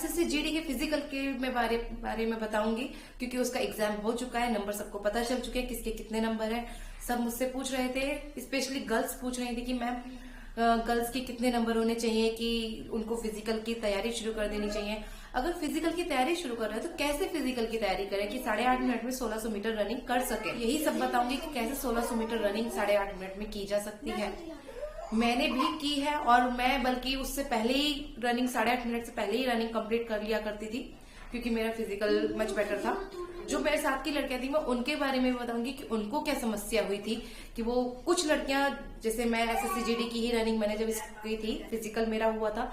SSC GD के physical के बारे में बताऊंगी, क्योंकि उसका एग्जाम हो चुका है, नंबर सबको पता चल चुके हैं किसके कितने नंबर है। सब मुझसे पूछ रहे थे, स्पेशली गर्ल्स पूछ रही थी कि मैम गर्ल्स के कितने नंबर होने चाहिए कि उनको फिजिकल की तैयारी शुरू कर देनी चाहिए। अगर फिजिकल की तैयारी शुरू कर रहे हैं तो कैसे फिजिकल की तैयारी करें कि 8.5 मिनट में 1600 मीटर रनिंग कर सके। यही सब बताऊंगी कि कैसे 1600 मीटर रनिंग 8.5 मिनट में की जा सकती है। मैंने भी की है, और मैं बल्कि उससे पहले ही रनिंग 8.5 मिनट से पहले ही रनिंग कंप्लीट कर लिया करती थी, क्योंकि मेरा फिजिकल मच बेटर था। जो मेरे साथ की लड़कियां थी मैं उनके बारे में बताऊंगी कि उनको क्या समस्या हुई थी। कि वो कुछ लड़कियां, जैसे मैं एसएससी जीडी की ही रनिंग मैंने जब की थी, फिजिकल मेरा हुआ था,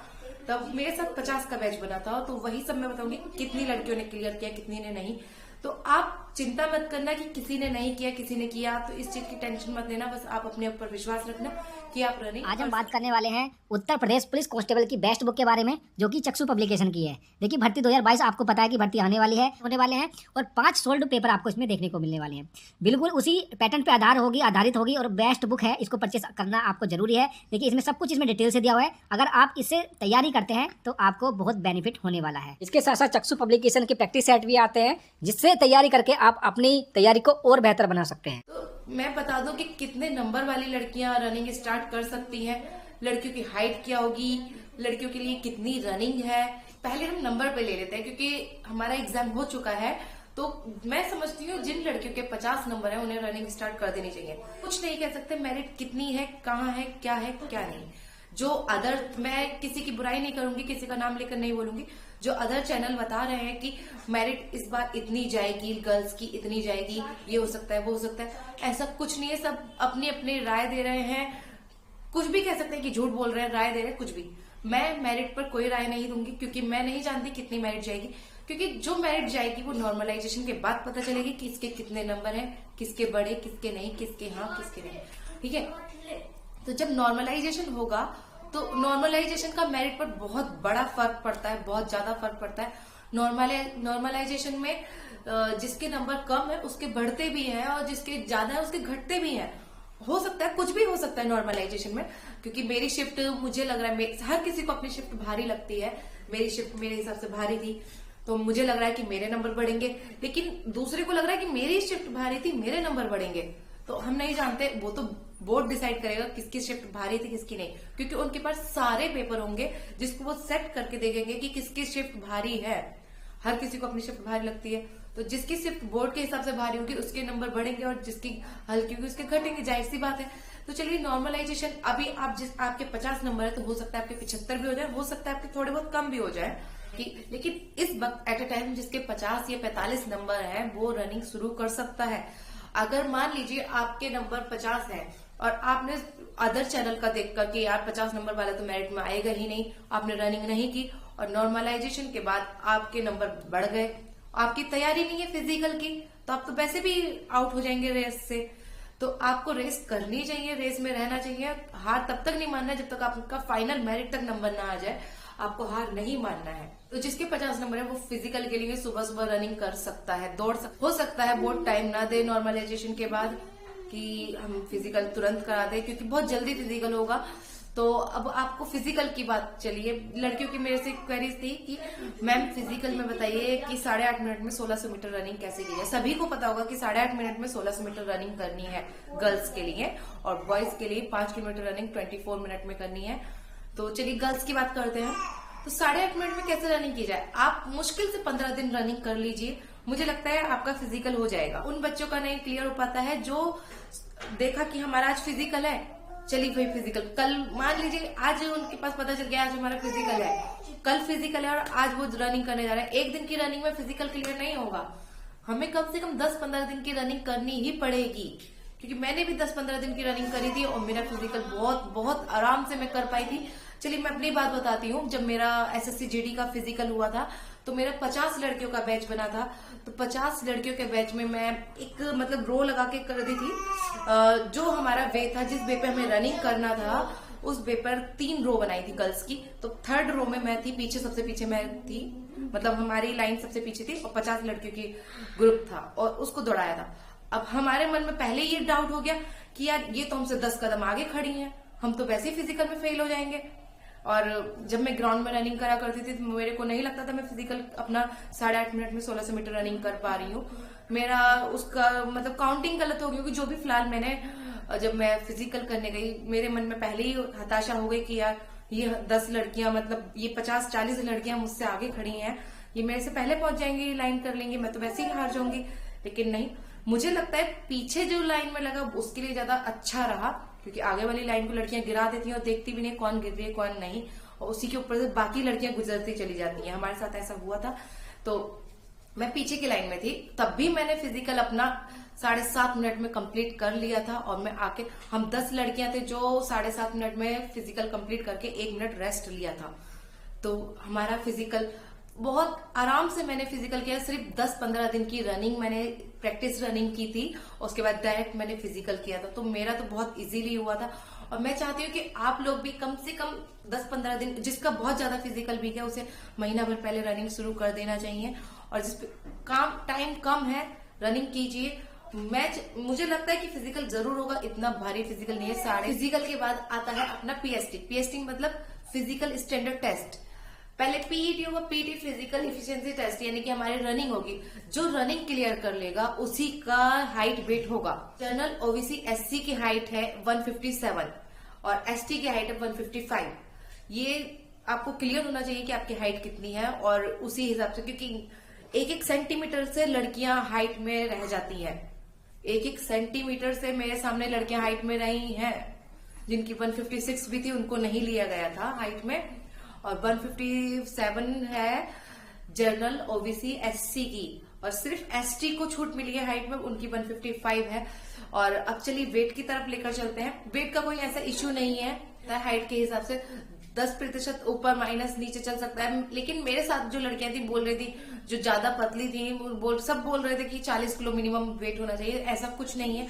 तब मेरे साथ 50 का बैच बना था। तो वही सब मैं बताऊंगी कितनी लड़कियों ने क्लियर किया, कितनी ने नहीं। तो आप चिंता मत करना कि किसी ने नहीं किया किसी ने किया, तो इस चीज की टेंशन मत लेना। बस आप अपने ऊपर विश्वास रखना कि आप रनिंग। आज हम बात करने वाले हैं उत्तर प्रदेश पुलिस कांस्टेबल की बेस्ट बुक के बारे में, जो कि चक्षु पब्लिकेशन की है। देखिए, भर्ती 2022 आपको पता है कि भर्ती होने वाले हैं और 5 सोल्ड पेपर आपको इसमें देखने को मिलने वाले हैं। बिल्कुल उसी पैटर्न पे आधारित होगी और बेस्ट बुक है। इसको परचेस करना आपको जरूरी है। देखिए, इसमें सब कुछ इसमें डिटेल से दिया हुआ है। अगर आप इससे तैयारी करते हैं तो आपको बहुत बेनिफिट होने वाला है। इसके साथ साथ चक्षु पब्लिकेशन के प्रैक्टिस सेट भी आते हैं, जिससे तैयारी करके आप अपनी तैयारी को और बेहतर बना सकते हैं। तो मैं बता दूं कि कितने नंबर वाली लड़कियां रनिंग स्टार्ट कर सकती हैं, लड़कियों की हाइट क्या होगी, लड़कियों के लिए कितनी रनिंग है। पहले हम नंबर पे ले लेते हैं, क्योंकि हमारा एग्जाम हो चुका है। तो मैं समझती हूँ जिन लड़कियों के 50 नंबर है उन्हें रनिंग स्टार्ट कर देनी चाहिए। कुछ नहीं कह सकते मेरिट कितनी है, कहाँ है, क्या नहीं। जो अदर, मैं किसी की बुराई नहीं करूंगी, किसी का नाम लेकर नहीं बोलूंगी। जो अदर चैनल बता रहे हैं कि मेरिट इस बार इतनी जाएगी, गर्ल्स की इतनी जाएगी, ये हो सकता है वो हो सकता है, ऐसा कुछ नहीं है। सब अपनी अपनी राय दे रहे हैं। कुछ भी कह सकते हैं कि झूठ बोल रहे हैं, राय दे रहे हैं, कुछ भी। मैं मेरिट पर कोई राय नहीं दूंगी, क्योंकि मैं नहीं जानती कितनी मेरिट जाएगी। क्योंकि जो मेरिट जाएगी वो नॉर्मलाइजेशन के बाद पता चलेगी कि इसके कितने नंबर हैं, किसके बड़े, किसके नहीं, किसके हाँ, किसके नहीं। ठीक है। तो जब नॉर्मलाइजेशन होगा तो नॉर्मलाइजेशन का मेरिट पर बहुत बड़ा फर्क पड़ता है, बहुत ज्यादा फर्क पड़ता है। नॉर्मलाइजेशन में जिसके नंबर कम है उसके बढ़ते भी हैं, और जिसके ज्यादा है उसके घटते भी हैं। हो सकता है, कुछ भी हो सकता है नॉर्मलाइजेशन में। क्योंकि मेरी शिफ्ट, मुझे लग रहा है, हर किसी को अपनी शिफ्ट भारी लगती है। मेरी शिफ्ट मेरे हिसाब से भारी थी, तो मुझे लग रहा है कि मेरे नंबर बढ़ेंगे। लेकिन दूसरे को लग रहा है कि मेरी शिफ्ट भारी थी, मेरे नंबर बढ़ेंगे। तो हम नहीं जानते, वो तो बोर्ड डिसाइड करेगा किसकी शिफ्ट भारी थी किसकी नहीं, क्योंकि उनके पास सारे पेपर होंगे जिसको वो सेट करके देखेंगे कि किसकी शिफ्ट भारी है। हर किसी को अपनी शिफ्ट भारी लगती है, तो जिसकी शिफ्ट बोर्ड के हिसाब से भारी होगी उसके नंबर बढ़ेंगे, और जिसकी हल्की होगी उसके घटेंगे। जाहिर सी बात है। तो चलिए, नॉर्मलाइजेशन अभी आपके 50 नंबर है तो हो सकता है आपके 75 भी हो जाए, हो सकता है आपके थोड़े बहुत कम भी हो जाए। लेकिन इस वक्त एट ए टाइम जिसके 50 या 45 नंबर है वो रनिंग शुरू कर सकता है। अगर मान लीजिए आपके नंबर 50 है और आपने अदर चैनल का देख करके यार 50 नंबर वाला तो मेरिट में आएगा ही नहीं, आपने रनिंग नहीं की, और नॉर्मलाइजेशन के बाद आपके नंबर बढ़ गए, आपकी तैयारी नहीं है फिजिकल की, तो आप तो वैसे भी आउट हो जाएंगे रेस से। तो आपको रेस करनी चाहिए, रेस में रहना चाहिए। हार तब तक नहीं मानना जब तक आपका फाइनल मेरिट तक नंबर ना आ जाए। आपको हार नहीं मानना है। तो जिसके 50 नंबर है वो फिजिकल के लिए सुबह सुबह रनिंग कर सकता है, हो सकता है बहुत टाइम ना दे नॉर्मलाइजेशन के बाद कि हम फिजिकल तुरंत करा दे, क्योंकि बहुत जल्दी फिजिकल होगा। तो अब आपको फिजिकल की बात चलिए। लड़कियों की मेरे से क्वेरीज थी कि मैम फिजिकल में बताइए कि 8.5 मिनट में 1600 मीटर रनिंग कैसे की जाए। सभी को पता होगा कि 8.5 मिनट में 1600 मीटर रनिंग करनी है गर्ल्स के लिए, और बॉयज के लिए 5 किलोमीटर रनिंग 24 मिनट में करनी है। तो चलिए गर्ल्स की बात करते हैं। तो 8.5 मिनट में कैसे रनिंग की जाए। आप मुश्किल से 15 दिन रनिंग कर लीजिए, मुझे लगता है आपका फिजिकल हो जाएगा। उन बच्चों का नहीं क्लियर हो पाता है जो देखा कि हमारा आज फिजिकल है, चलिए भाई फिजिकल, कल मान लीजिए आज उनके पास पता चल गया आज हमारा फिजिकल है, कल फिजिकल है और आज वो रनिंग करने जा रहे हैं। एक दिन की रनिंग में फिजिकल क्लियर नहीं होगा, हमें कम से कम 10-15 दिन की रनिंग करनी ही पड़ेगी। क्योंकि मैंने भी 10-15 दिन की रनिंग करी थी और मेरा फिजिकल बहुत बहुत आराम से मैं कर पाई थी। चलिए मैं अपनी बात बताती हूँ। जब मेरा एसएससी जीडी का फिजिकल हुआ था तो मेरा 50 लड़कियों का बैच बना था। तो 50 लड़कियों के बैच में मैं एक मतलब रो लगा के कर दी थी। जो हमारा वे था, जिस वे पे हमें रनिंग करना था, उस वे पर 3 रो बनाई थी गर्ल्स की। तो 3rd रो में मैं थी, पीछे सबसे पीछे मैं थी, मतलब हमारी लाइन सबसे पीछे थी और 50 लड़कियों की ग्रुप था और उसको दौड़ाया था। अब हमारे मन में पहले ये डाउट हो गया कि यार ये तो हमसे 10 कदम आगे खड़ी हैं, हम तो वैसे ही फिजिकल में फेल हो जाएंगे। और जब मैं ग्राउंड में रनिंग करा करती थी तो मेरे को नहीं लगता था मैं फिजिकल अपना 8.5 मिनट में 1600 मीटर रनिंग कर पा रही हूँ। मेरा उसका मतलब काउंटिंग गलत हो गई, क्योंकि जो भी फिलहाल मैंने जब मैं फिजिकल करने गई मेरे मन में पहले ही हताशा हो गई कि यार ये 10 लड़कियां मतलब ये 50-40 लड़कियां मुझसे आगे खड़ी हैं, ये मेरे से पहले पहुंच जाएंगी, लाइन कर लेंगी, मैं तो वैसे ही हार जाऊंगी। लेकिन नहीं, मुझे लगता है पीछे जो लाइन में लगा उसके लिए ज्यादा अच्छा रहा, क्योंकि आगे वाली लाइन को लड़कियां गिरा देती हैं और देखती भी नहीं कौन गिर रही है कौन नहीं, और उसी के ऊपर से बाकी लड़कियां गुजरती चली जाती हैं। हमारे साथ ऐसा हुआ था। तो मैं पीछे की लाइन में थी, तब भी मैंने फिजिकल अपना 7.5 मिनट में कंप्लीट कर लिया था। और मैं आके हम 10 लड़कियां थे जो 7.5 मिनट में फिजिकल कंप्लीट करके 1 मिनट रेस्ट लिया था। तो हमारा फिजिकल बहुत आराम से मैंने फिजिकल किया। सिर्फ 10-15 दिन की रनिंग मैंने प्रैक्टिस रनिंग की थी, उसके बाद डायरेक्ट मैंने फिजिकल किया था। तो मेरा तो बहुत इजीली हुआ था। और मैं चाहती हूँ कि आप लोग भी कम से कम 10-15 दिन, जिसका बहुत ज्यादा फिजिकल वीक है उसे महीना भर पहले रनिंग शुरू कर देना चाहिए, और जिस काम टाइम कम है रनिंग कीजिए। मुझे लगता है कि फिजिकल जरूर होगा, इतना भारी फिजिकल नहीं है। सारे फिजिकल के बाद आता है अपना पीएसटी मतलब फिजिकल स्टैंडर्ड टेस्ट। पहले पीईटी होगा, पीटी फिजिकल इफिशिएंसी टेस्ट, यानी कि हमारी रनिंग होगी। जो रनिंग क्लियर कर लेगा उसी का हाइट वेट होगा। जनरल ओबीसी एससी की हाइट है 157 और एसटी की हाइट है 155। ये आपको क्लियर होना चाहिए कि आपकी हाइट कितनी है, और उसी हिसाब से, क्योंकि 1-1 सेंटीमीटर से लड़कियां हाइट में रह जाती हैं। 1-1 सेंटीमीटर से मेरे सामने लड़कियां हाइट में रही हैं, जिनकी 156 भी थी उनको नहीं लिया गया था हाइट में, और 157 है जनरल ओबीसी एससी की, और सिर्फ एसटी को छूट मिली है हाइट में, उनकी 155 है। और अब चलिए वेट की तरफ लेकर चलते हैं। वेट का कोई ऐसा इश्यू नहीं है, हाइट के हिसाब से 10% ऊपर माइनस नीचे चल सकता है। लेकिन मेरे साथ जो लड़कियां थी बोल रही थी, जो ज्यादा पतली थी, सब बोल रहे थे कि 40 किलो मिनिमम वेट होना चाहिए। ऐसा कुछ नहीं है।